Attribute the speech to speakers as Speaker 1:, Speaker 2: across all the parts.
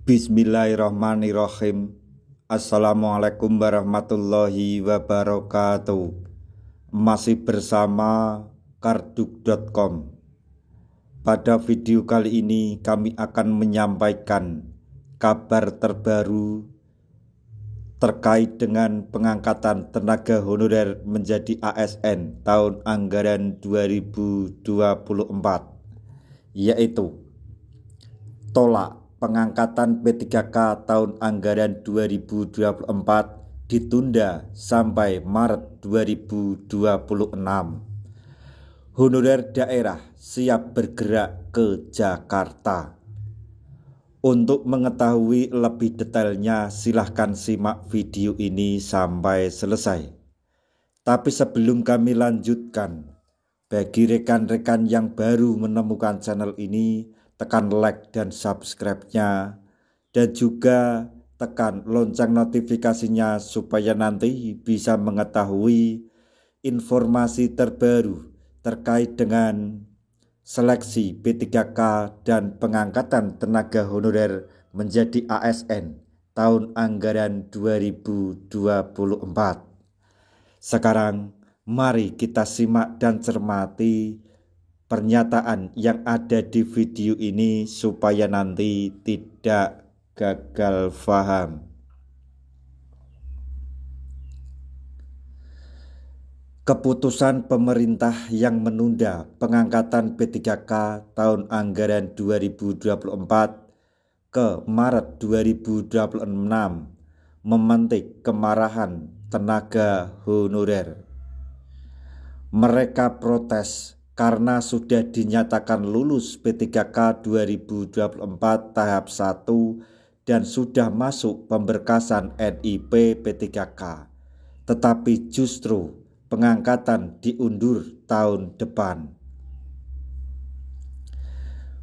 Speaker 1: Bismillahirrahmanirrahim. Assalamualaikum warahmatullahi wabarakatuh. Masih bersama karduk.com. Pada video kali ini kami akan menyampaikan kabar terbaru terkait dengan pengangkatan tenaga honorer menjadi ASN tahun anggaran 2024, yaitu tolak pengangkatan P3K tahun anggaran 2024 ditunda sampai Maret 2026. Honorer daerah siap bergerak ke Jakarta. Untuk mengetahui lebih detailnya, silahkan simak video ini sampai selesai. Tapi sebelum kami lanjutkan, bagi rekan-rekan yang baru menemukan channel ini, tekan like dan subscribe-nya, dan juga tekan lonceng notifikasinya supaya nanti bisa mengetahui informasi terbaru terkait dengan seleksi P3K dan pengangkatan tenaga honorer menjadi ASN tahun anggaran 2024. Sekarang mari kita simak dan cermati pernyataan yang ada di video ini supaya nanti tidak gagal paham. Keputusan pemerintah yang menunda pengangkatan P3K tahun anggaran 2024 ke Maret 2026 memantik kemarahan tenaga honorer. Mereka protes karena sudah dinyatakan lulus P3K 2024 tahap 1 dan sudah masuk pemberkasan NIP P3K, tetapi justru pengangkatan diundur tahun depan.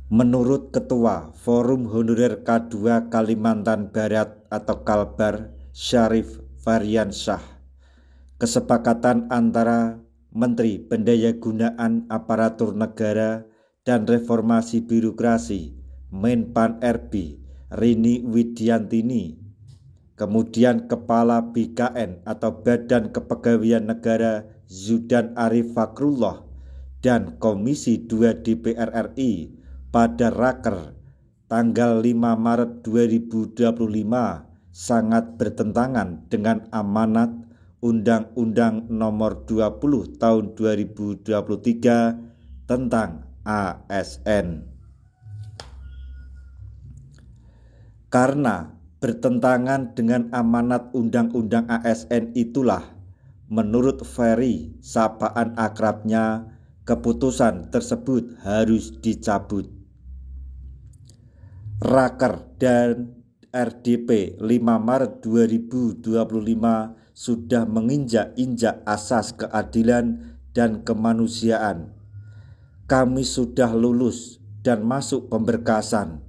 Speaker 1: Menurut Ketua Forum Honorer K2 Kalimantan Barat atau Kalbar, Syarif Faryansyah, kesepakatan antara Menteri Pendayagunaan Aparatur Negara dan Reformasi Birokrasi Menpan RB Rini Widiantini, kemudian Kepala BKN atau Badan Kepegawaian Negara Zudan Arif Fakrullah dan Komisi 2 DPR RI pada Raker tanggal 5 Maret 2025 sangat bertentangan dengan amanat Undang-Undang Nomor 20 Tahun 2023 tentang ASN. Karena bertentangan dengan amanat Undang-Undang ASN itulah, menurut Ferry, sapaan akrabnya, keputusan tersebut harus dicabut. Raker dan RDP 5 Maret 2025 sudah menginjak-injak asas keadilan dan kemanusiaan. Kami sudah lulus dan masuk pemberkasan.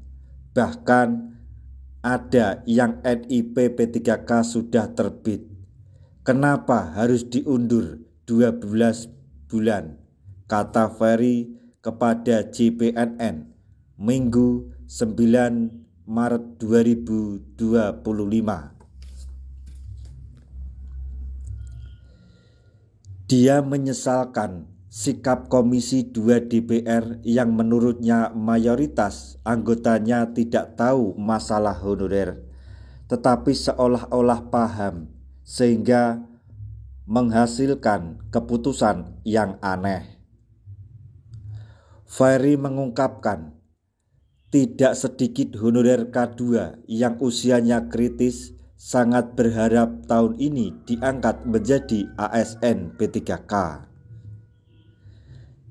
Speaker 1: Bahkan ada yang NIP P3K sudah terbit. Kenapa harus diundur 12 bulan? Kata Ferry kepada JPNN Minggu 9 Maret 2025. Dia menyesalkan sikap Komisi 2 DPR yang menurutnya mayoritas anggotanya tidak tahu masalah honorer, tetapi seolah-olah paham sehingga menghasilkan keputusan yang aneh. Ferry mengungkapkan, tidak sedikit honorer K2 yang usianya kritis sangat berharap tahun ini diangkat menjadi ASN P3K.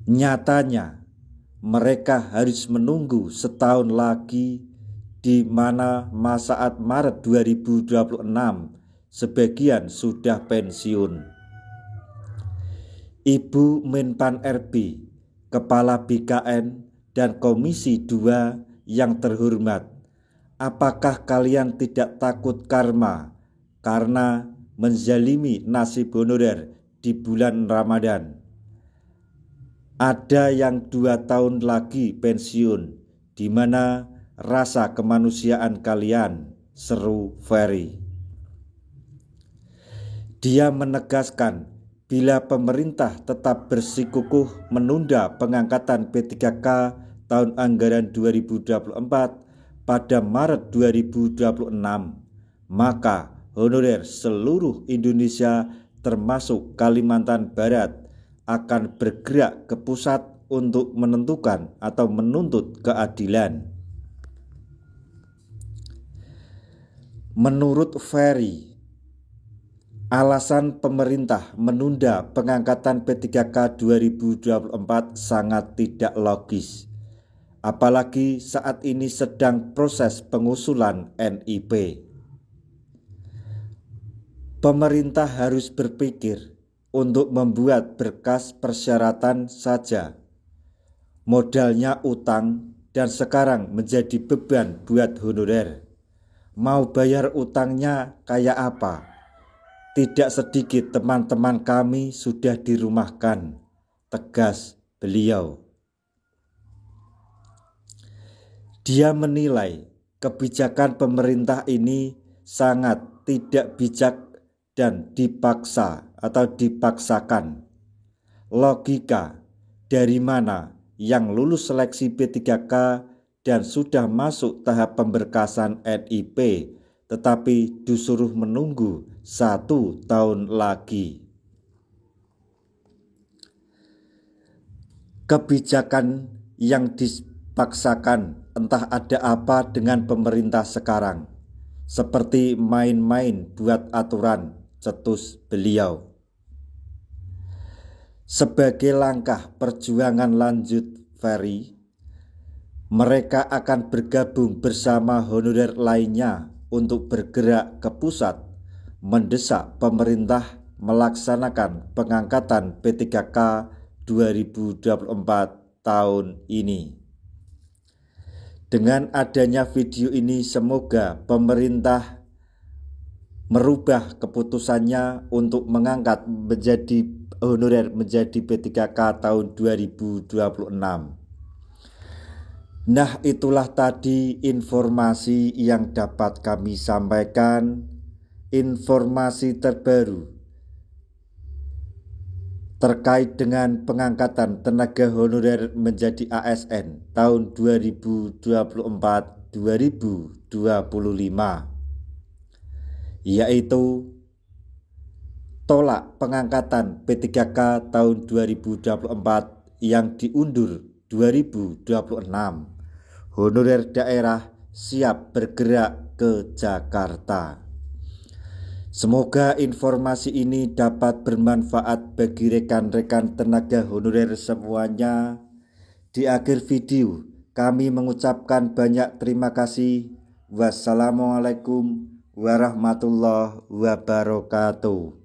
Speaker 1: Nyatanya, mereka harus menunggu setahun lagi, di mana saat Maret 2026 sebagian sudah pensiun. Ibu Menpan RB, Kepala BKN, dan Komisi 2 yang terhormat, apakah kalian tidak takut karma karena menzalimi nasib honorer di bulan Ramadan? Ada yang 2 tahun lagi pensiun, di mana rasa kemanusiaan kalian, seru Ferry. Dia menegaskan bila pemerintah tetap bersikukuh menunda pengangkatan P3K tahun anggaran 2024 pada Maret 2026, maka honorer seluruh Indonesia termasuk Kalimantan Barat akan bergerak ke pusat untuk menentukan atau menuntut keadilan. Menurut Ferry, alasan pemerintah menunda pengangkatan P3K 2024 sangat tidak logis, apalagi saat ini sedang proses pengusulan NIP. Pemerintah harus berpikir untuk membuat berkas persyaratan saja. Modalnya utang dan sekarang menjadi beban buat honorer. Mau bayar utangnya kayak apa? Tidak sedikit teman-teman kami sudah dirumahkan, tegas beliau. Dia menilai kebijakan pemerintah ini sangat tidak bijak dan dipaksa atau dipaksakan. Logika dari mana yang lulus seleksi P3K dan sudah masuk tahap pemberkasan NIP tetapi disuruh menunggu 1 tahun lagi. Kebijakan yang dipaksakan entah ada apa dengan pemerintah sekarang, seperti main-main buat aturan, cetus beliau. Sebagai langkah perjuangan lanjut Ferry, mereka akan bergabung bersama honorer lainnya untuk bergerak ke pusat, mendesak pemerintah melaksanakan pengangkatan P3K 2024 tahun ini. Dengan adanya video ini, semoga pemerintah merubah keputusannya untuk mengangkat menjadi honorer menjadi P3K tahun 2026. Nah, itulah tadi informasi yang dapat kami sampaikan, informasi terbaru terkait dengan pengangkatan tenaga honorer menjadi ASN tahun 2024-2025, yaitu tolak pengangkatan P3K tahun 2024 yang diundur 2026. Honorer daerah siap bergerak ke Jakarta. Semoga informasi ini dapat bermanfaat bagi rekan-rekan tenaga honorer semuanya. Di akhir video, kami mengucapkan banyak terima kasih. Wassalamualaikum warahmatullahi wabarakatuh.